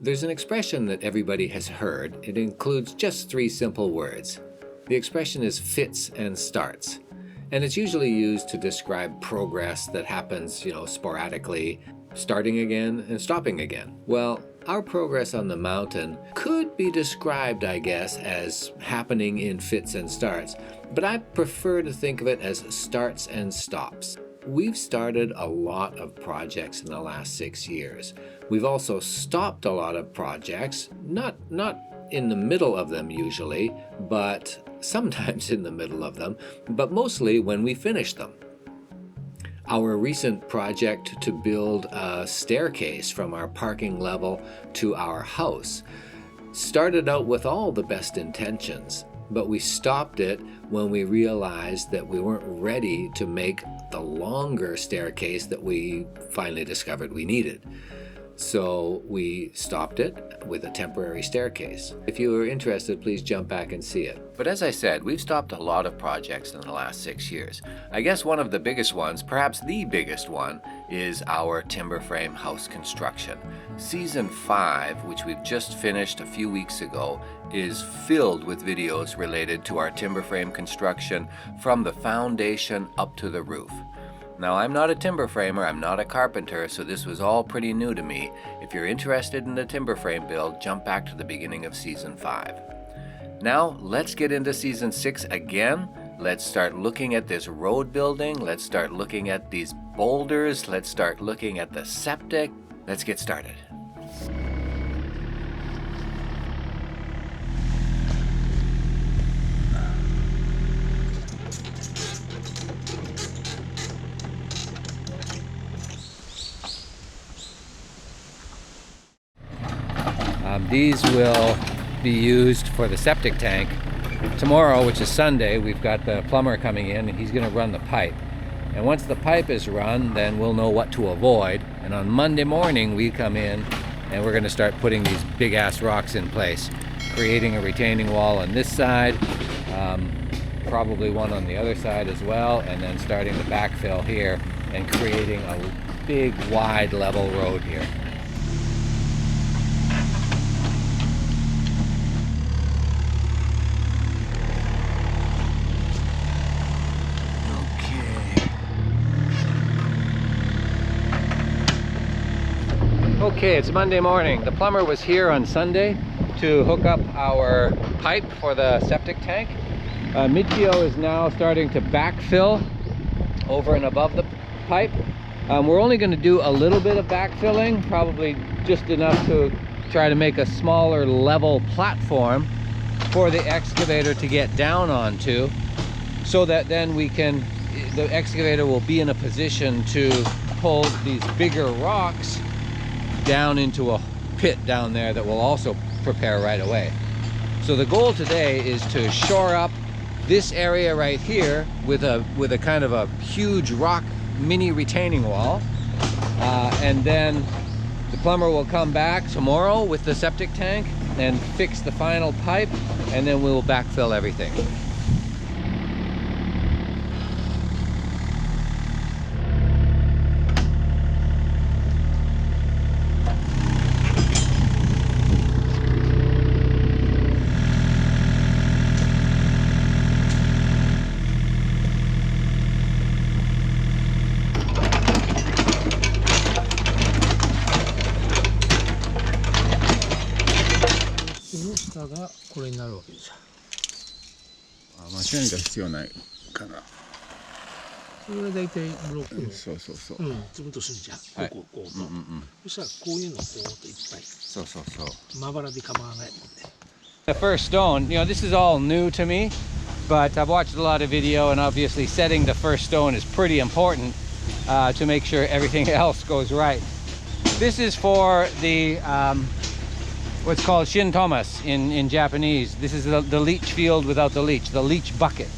There's an expression that everybody has heard. It includes just 3 simple words. The expression is fits and starts, and it's usually used to describe progress that happens, sporadically, starting again and stopping again. Well, our progress on the mountain could be described, I guess, as happening in fits and starts, but I prefer to think of it as starts and stops. We've started a lot of projects in the last 6 years. We've also stopped a lot of projects, not in the middle of them usually, but sometimes in the middle of them, but mostly when we finish them. Our recent project to build a staircase from our parking level to our house started out with all the best intentions, but we stopped it when we realized that we weren't ready to make the longer staircase that we finally discovered we needed. So we stopped it with a temporary staircase. If you are interested, please jump back and see it. But as I said, we've stopped a lot of projects in the last 6 years. I guess one of the biggest ones, perhaps the biggest one, is our timber frame house construction. Season 5, which we've just finished a few weeks ago, is filled with videos related to our timber frame construction from the foundation up to the roof. Now, I'm not a timber framer, I'm not a carpenter, so this was all pretty new to me. If you're interested in the timber frame build, jump back to the beginning of Season 5. Now, let's get into Season 6 again. Let's start looking at this road building. Let's start looking at these boulders. Let's start looking at the septic. Let's get started. These will be used for the septic tank. Tomorrow, which is Sunday, we've got the plumber coming in and he's going to run the pipe. And once the pipe is run, then we'll know what to avoid. And on Monday morning, we come in and we're going to start putting these big ass rocks in place, creating a retaining wall on this side, probably one on the other side as well, and then starting the backfill here and creating a big, wide, level road here. Okay, it's Monday morning. The plumber was here on Sunday to hook up our pipe for the septic tank. Michio is now starting to backfill over and above the pipe. We're only going to do a little bit of backfilling, probably just enough to try to make a smaller level platform for the excavator to get down onto, so that then the excavator will be in a position to pull these bigger rocks down into a pit down there that will also prepare right away. So the goal today is to shore up this area right here with a kind of a huge rock mini retaining wall, and then the plumber will come back tomorrow with the septic tank and fix the final pipe, and then we'll backfill everything.これになるわけじゃん。間違いが必要ないかな。それが大体ブロックの、そうそうそう。積むとするじゃん。こうと。そしたらこういうのこうといっぱい。そうそうそう。まばらで構わないので。The first stone, this is all new to me, but I've watched a lot of video, and obviously setting the first stone is pretty important to make sure everything else goes right. This is for the what's called shintomas in Japanese. This is the leach field without the leach bucket.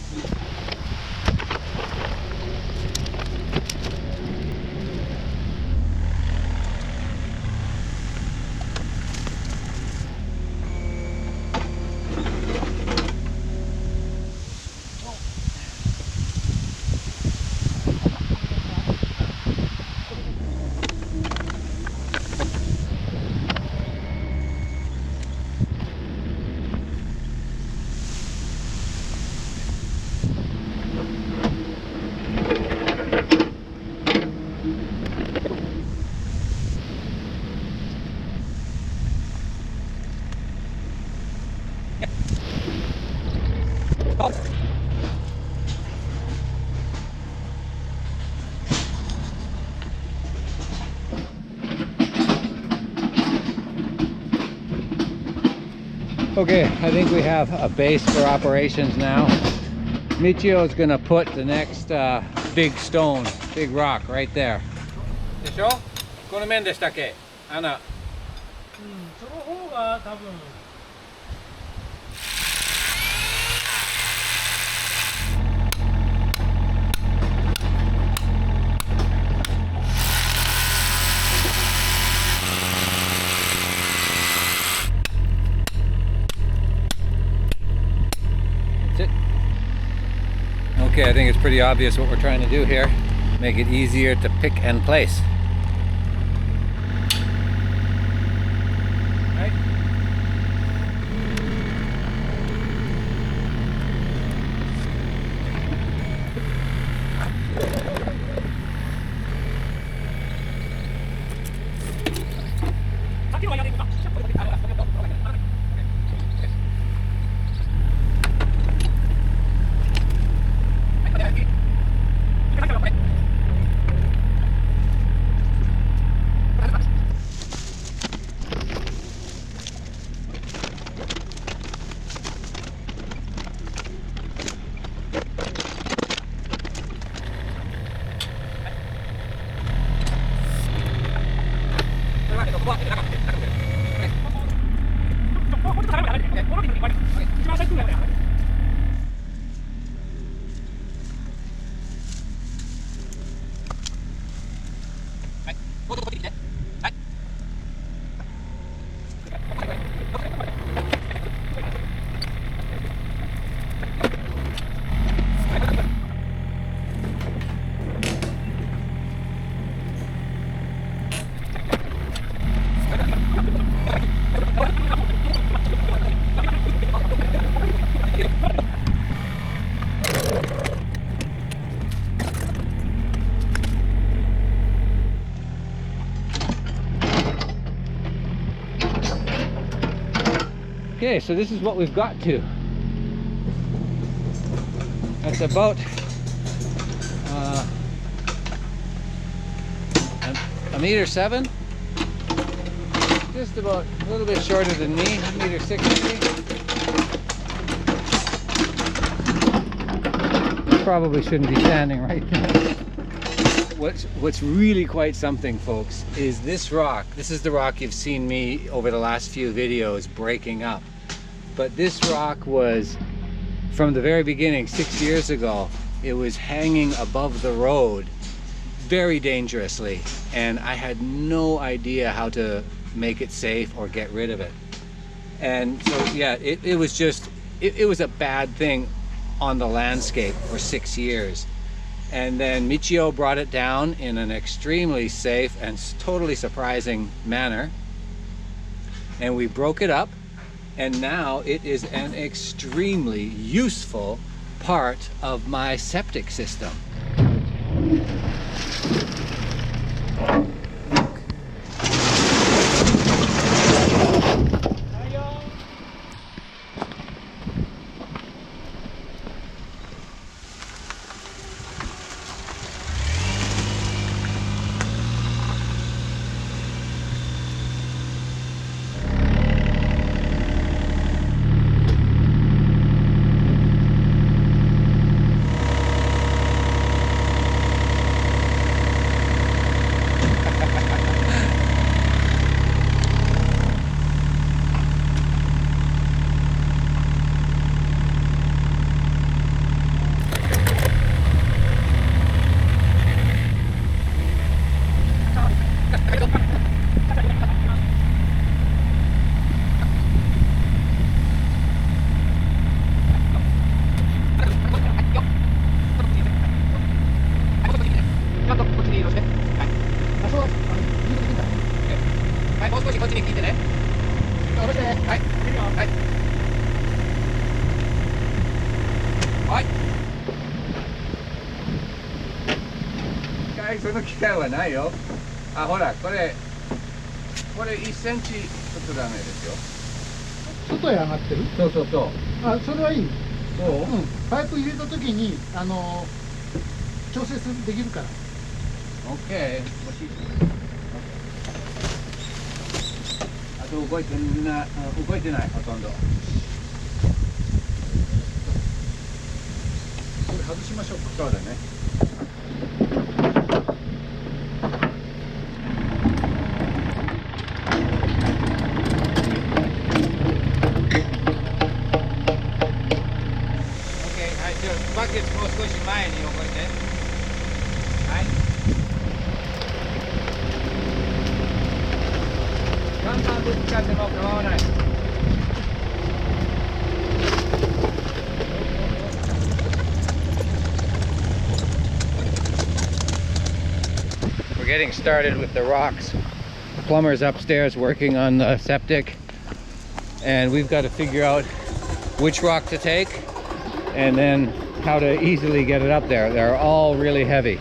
Okay, I think we have a base for operations now. Michio is gonna put the next big stone, big rock right there. でしょ? この面でしたっけ? 穴。その方が多分。Okay, I think it's pretty obvious what we're trying to do here. Make it easier to pick and place. Right? Okay, so this is what we've got to. That's about a meter 7. Just about a little bit shorter than me, 1.60 meters. Probably shouldn't be standing right there. What's really quite something, folks, is this rock. This is the rock you've seen me over the last few videos breaking up. But this rock was, from the very beginning, 6 years ago, it was hanging above the road very dangerously. And I had no idea how to make it safe or get rid of it. And so, yeah, it was just, it was a bad thing on the landscape for 6 years. And then Michio brought it down in an extremely safe and totally surprising manner. And we broke it up. And now it is an extremely useful part of my septic system. Guys, その機械はないよ。あ、ほら、これ1センチちょっとダメですよ。外へ上がってる？そうそうそう。あ、それはいい。そう？うん。パイプ入れたときに調整できるから。OK。あと動いてないほとんど。これ外しましょうか。そうだね。バケツもう少し前に動いて。はい。ガンガンぶつかっても構わない。We're getting started with the rocks. The plumber's upstairs working on the septic, and we've got to figure out which rock to take and then how to easily get it up there. They're all really heavy.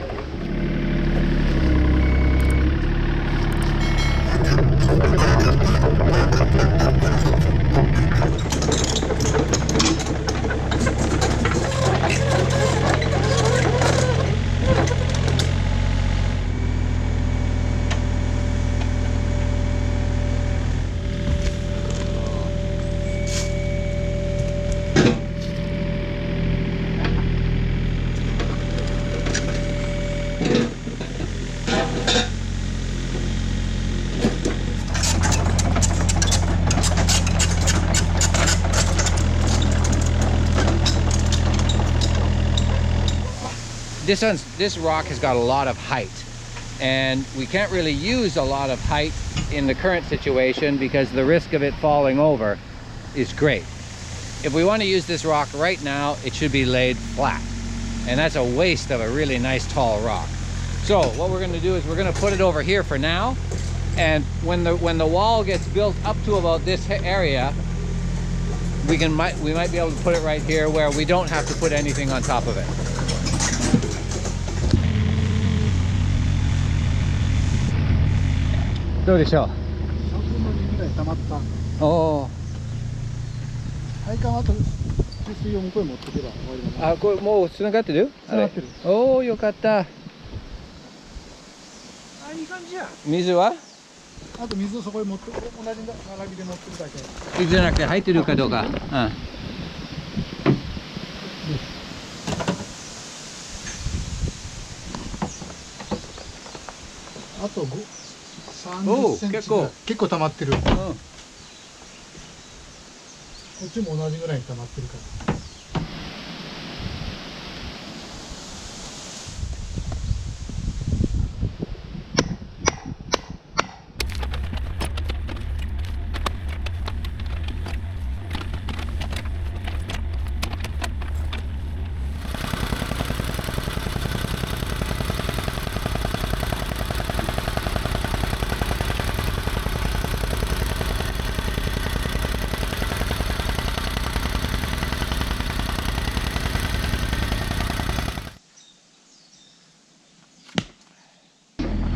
This rock has got a lot of height, and we can't really use a lot of height in the current situation because the risk of it falling over is great. If we want to use this rock right now, it should be laid flat, and that's a waste of a really nice tall rock. So what we're going to do is we're going to put it over here for now, and when the wall gets built up to about this area, we might be able to put it right here where we don't have to put anything on top of it. どうでしょう。3分の2ぐらい溜まった。おお。配管はあと給水を向こうに持っていけば終わりだな。あ、これもう繋がってる？繋がってる。おお、よかった。あ、いい感じや。水は？あと水をそこに持って同じ並びで持ってるだけ。水じゃなくて入ってるかどうか。うん。あと30センチ結構溜まってる。こっちも同じぐらいに溜まってるから。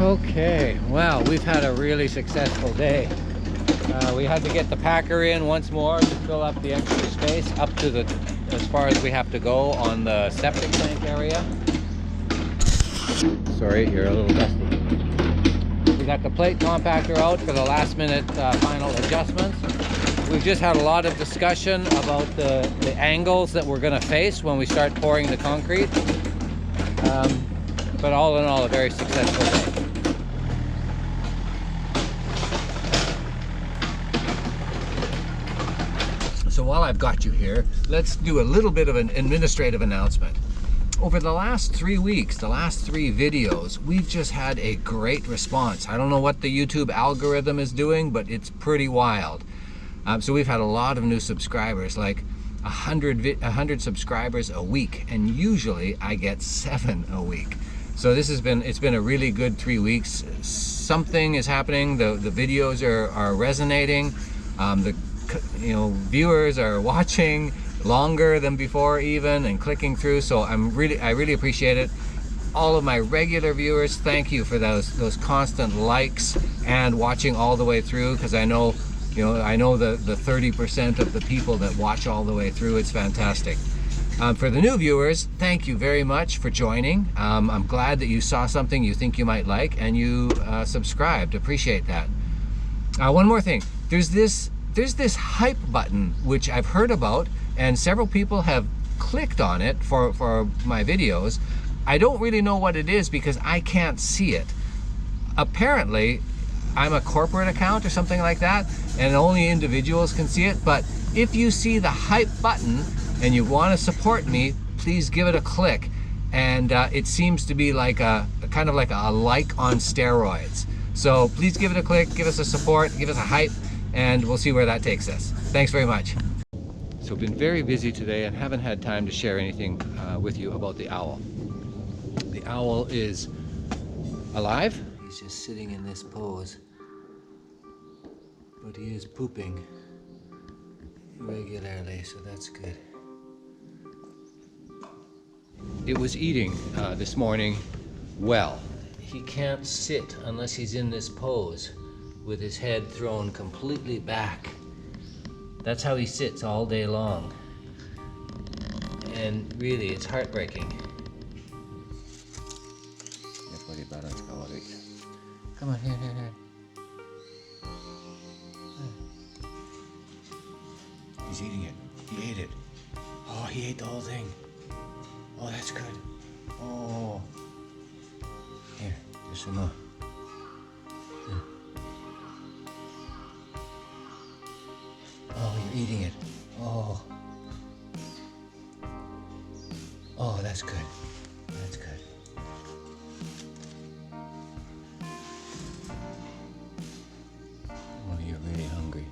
Okay, well, we've had a really successful day. We had to get the packer in once more to fill up the extra space up to as far as we have to go on the septic tank area. Sorry, you're a little dusty. We got the plate compactor out for the last minute final adjustments. We've just had a lot of discussion about the angles that we're going to face when we start pouring the concrete. But all in all, a very successful day. So while I've got you here, let's do a little bit of an administrative announcement. Over the last 3 weeks, the last 3 videos, we've just had a great response. I don't know what the YouTube algorithm is doing, but it's pretty wild. So we've had a lot of new subscribers, like 100 subscribers a week, and usually I get 7 a week. So it's been a really good 3 weeks. Something is happening. The videos are resonating. Viewers are watching longer than before even and clicking through. So I really appreciate it. All of my regular viewers, thank you for those constant likes and watching all the way through, because I know the 30% of the people that watch all the way through. It's fantastic. For the new viewers, thank you very much for joining. I'm glad that you saw something you think you might like and you subscribed. Appreciate that. One more thing. there's this hype button which I've heard about, and several people have clicked on it for my videos. I don't really know what it is because I can't see it. Apparently, I'm a corporate account or something like that, and only individuals can see it. But if you see the hype button and you want to support me, please give it a click. And it seems to be like a kind of like a like on steroids. So please give it a click, give us a support, give us a hype, and we'll see where that takes us. Thanks very much. So been very busy today and haven't had time to share anything with you about the owl. The owl is alive. He's just sitting in this pose, but he is pooping regularly, so that's good. It was eating this morning well. He can't sit unless he's in this pose with his head thrown completely back. That's how he sits all day long. And really, it's heartbreaking. Come on, here. He's eating it. He ate it. Oh, he ate the whole thing. Oh, that's good. Oh. Here, there's some more. Here. Oh, you're eating it. Oh. Oh, that's good. That's good. Oh, you're really hungry.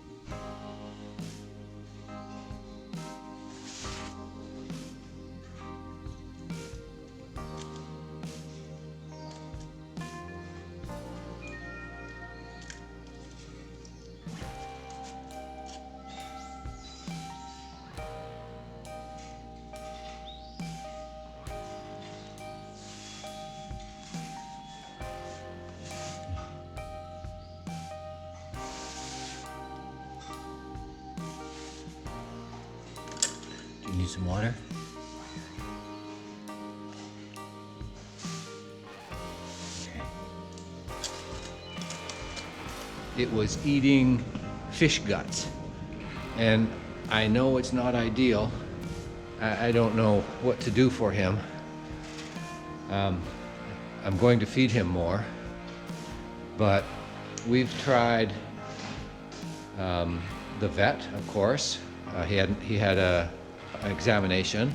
Do you need some water? Okay. It was eating fish guts, and I know it's not ideal. I don't know what to do for him. I'm going to feed him more, but we've tried the vet, of course. He had an examination,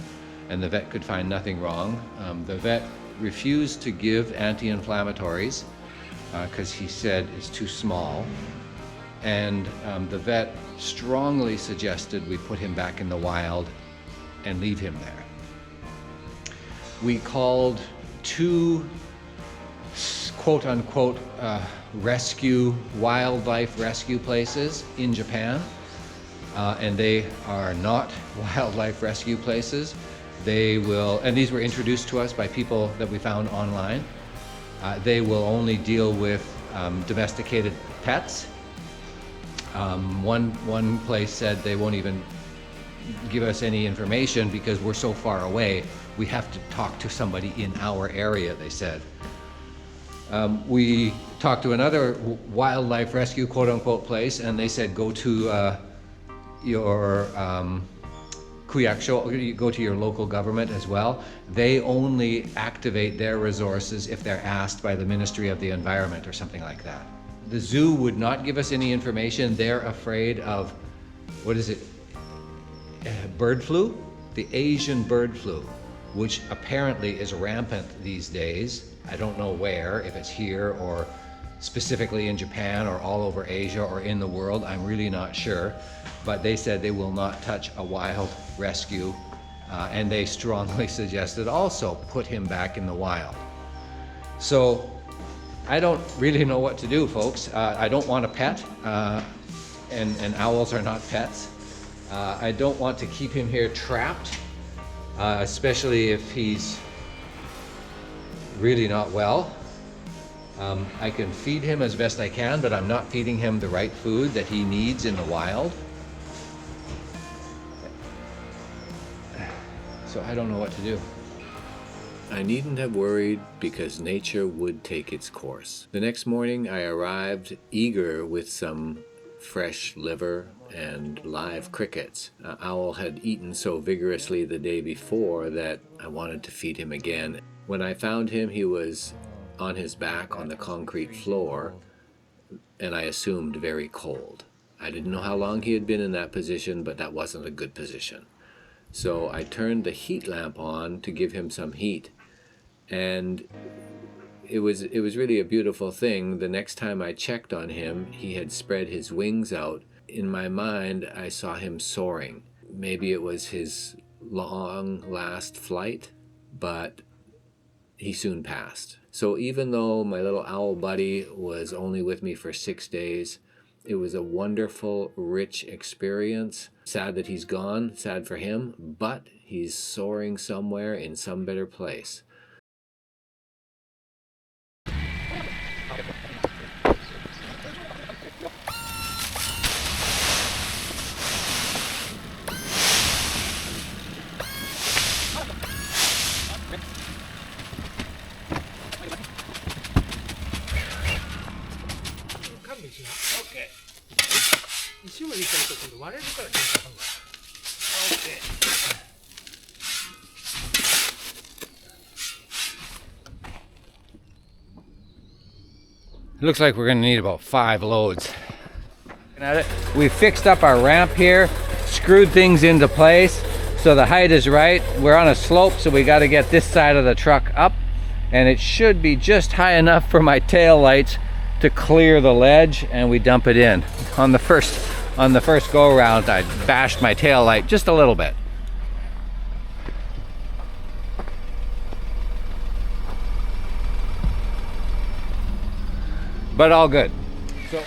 and the vet could find nothing wrong. The vet refused to give anti-inflammatories because he said it's too small. And the vet strongly suggested we put him back in the wild and leave him there. We called 2 quote-unquote wildlife rescue places in Japan. And they are not wildlife rescue places. They will, and these were introduced to us by people that we found online. They will only deal with domesticated pets. One place said they won't even give us any information because we're so far away. We have to talk to somebody in our area, they said. We talked to another wildlife rescue quote-unquote place, and they said go to your kuyakusho, go to your local government as well. They only activate their resources if they're asked by the Ministry of the Environment or something like that. The zoo would not give us any information. They're afraid of, what is it, bird flu? The Asian bird flu, which apparently is rampant these days. I don't know where, if it's here or specifically in Japan or all over Asia or in the world, I'm really not sure. But they said they will not touch a wild rescue, and they strongly suggested also put him back in the wild. So I don't really know what to do, folks. I don't want a pet, and owls are not pets. I don't want to keep him here trapped, especially if he's really not well. I can feed him as best I can, but I'm not feeding him the right food that he needs in the wild. So I don't know what to do. I needn't have worried because nature would take its course. The next morning I arrived eager with some fresh liver and live crickets. Owl had eaten so vigorously the day before that I wanted to feed him again. When I found him, he was on his back on the concrete floor, and I assumed very cold. I didn't know how long he had been in that position, but that wasn't a good position. So I turned the heat lamp on to give him some heat, and it was really a beautiful thing. The next time I checked on him, he had spread his wings out. In my mind, I saw him soaring. Maybe it was his long last flight, but he soon passed. So even though my little owl buddy was only with me for 6 days, it was a wonderful, rich experience. Sad that he's gone, sad for him, but he's soaring somewhere in some better place. It looks like we're going to need about 5 loads. We fixed up our ramp here, screwed things into place so the height is right. We're on a slope, so we got to get this side of the truck up, and it should be just high enough for my tail lights to clear the ledge, and we dump it in. On the first go around, I bashed my tail light just a little bit. But all good. So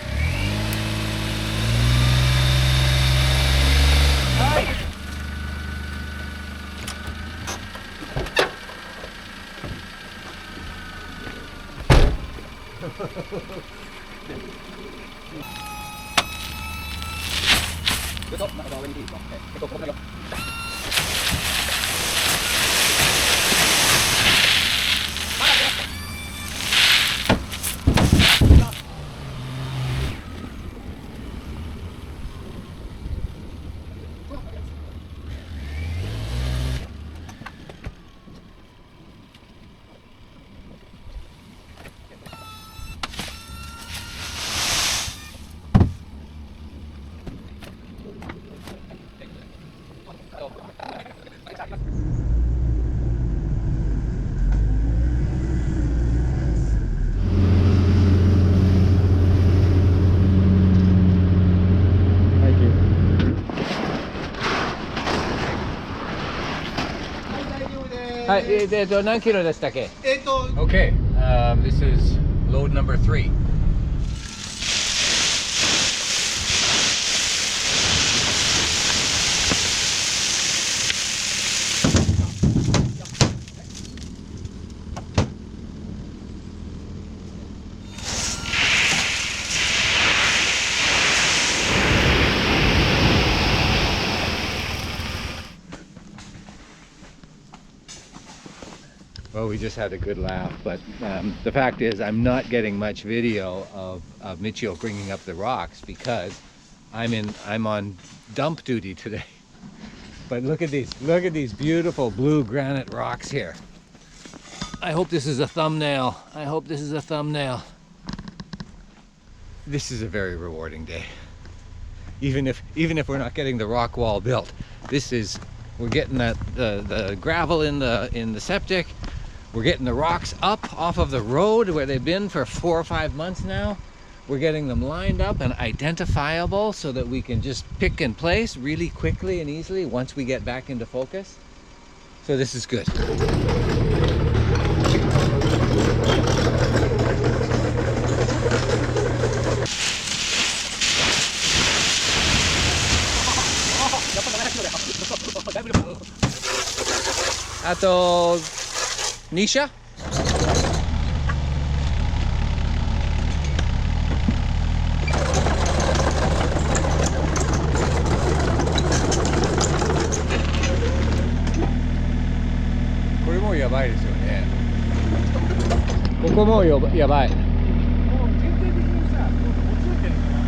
Okay, this is load number 3. Well, we just had a good laugh, but the fact is I'm not getting much video of Michio bringing up the rocks because I'm on dump duty today. But look at these beautiful blue granite rocks here. I hope this is a thumbnail. I hope this is a thumbnail. This is a very rewarding day. Even if we're not getting the rock wall built, we're getting the gravel in the septic. We're getting the rocks up off of the road where they've been for 4 or 5 months now. We're getting them lined up and identifiable so that we can just pick and place really quickly and easily once we get back into focus. So this is good. Ato Nisha?これもやばいですよね。ここもやばい。もう全体的にさ、落ちてるから。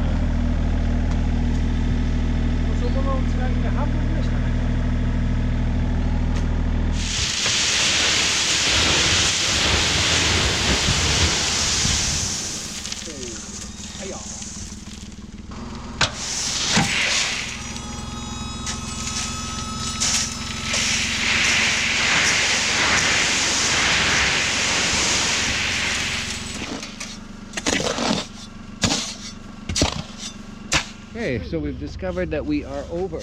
Okay, so we've discovered that we are over.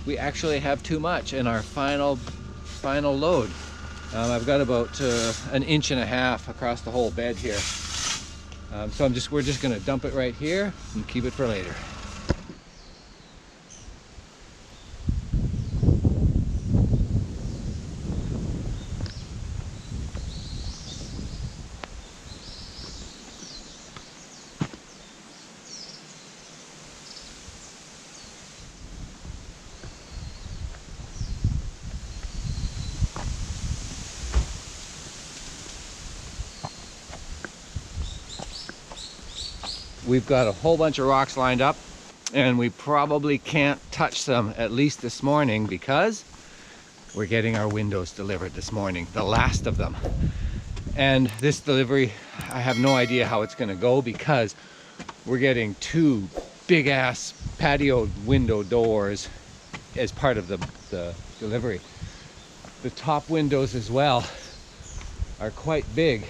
We actually have too much in our final load. I've got about 1.5 inches across the whole bed here. So we're just gonna dump it right here and keep it for later. We've got a whole bunch of rocks lined up, and we probably can't touch them, at least this morning, because we're getting our windows delivered this morning, the last of them. And this delivery, I have no idea how it's gonna go, because we're getting 2 big ass patio window doors as part of the delivery. The top windows as well are quite big.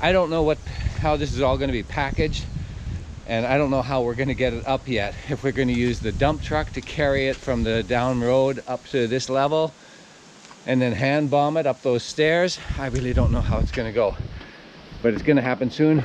I don't know how this is all going to be packaged, and I don't know how we're going to get it up yet. If we're going to use the dump truck to carry it from the down road up to this level and then hand bomb it up those stairs, I really don't know how it's going to go, but it's going to happen soon.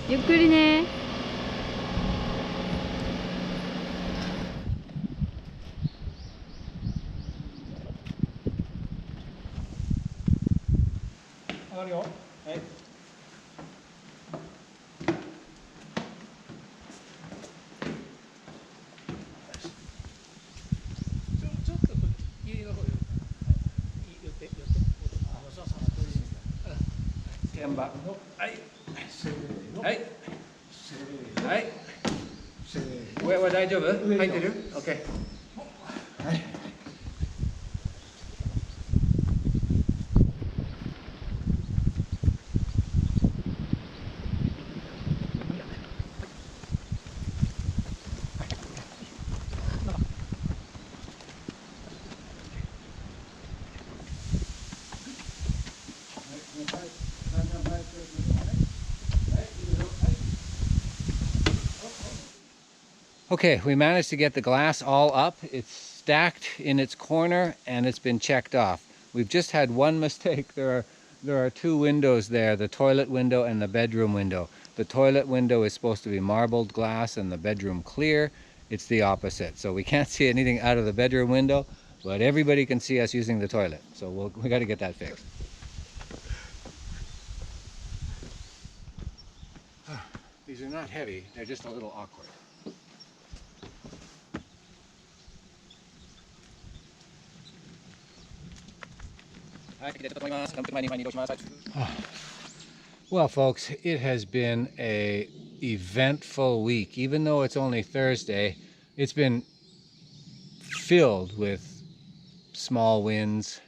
ゆっくりね。上がるよ。はい。ちょっと家の方よ。寄って。そうそう。天板。はい。せーの。はい。せーの。はい。せーの。上は大丈夫？入ってる？ OK。はい。Okay, we managed to get the glass all up. It's stacked in its corner and it's been checked off. We've just had one mistake. There are 2 windows there, the toilet window and the bedroom window. The toilet window is supposed to be marbled glass and the bedroom clear. It's the opposite. So we can't see anything out of the bedroom window, but everybody can see us using the toilet. So we got to get that fixed. These are not heavy, they're just a little awkward. Well, folks, it has been an eventful week. Even though it's only Thursday, it's been filled with small wins,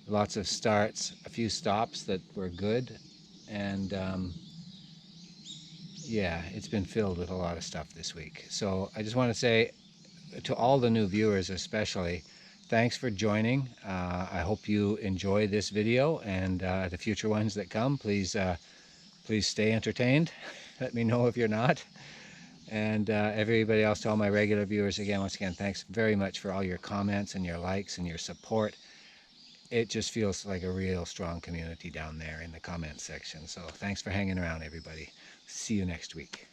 lots of starts, a few stops that were good, and yeah, it's been filled with a lot of stuff this week. So I just want to say to all the new viewers especially, thanks for joining. I hope you enjoy this video, and the future ones that come, please stay entertained. Let me know if you're not. And everybody else, to all my regular viewers, once again, thanks very much for all your comments and your likes and your support. it just feels like a real strong community down there in the comments section. So thanks for hanging around, everybody. See you next week.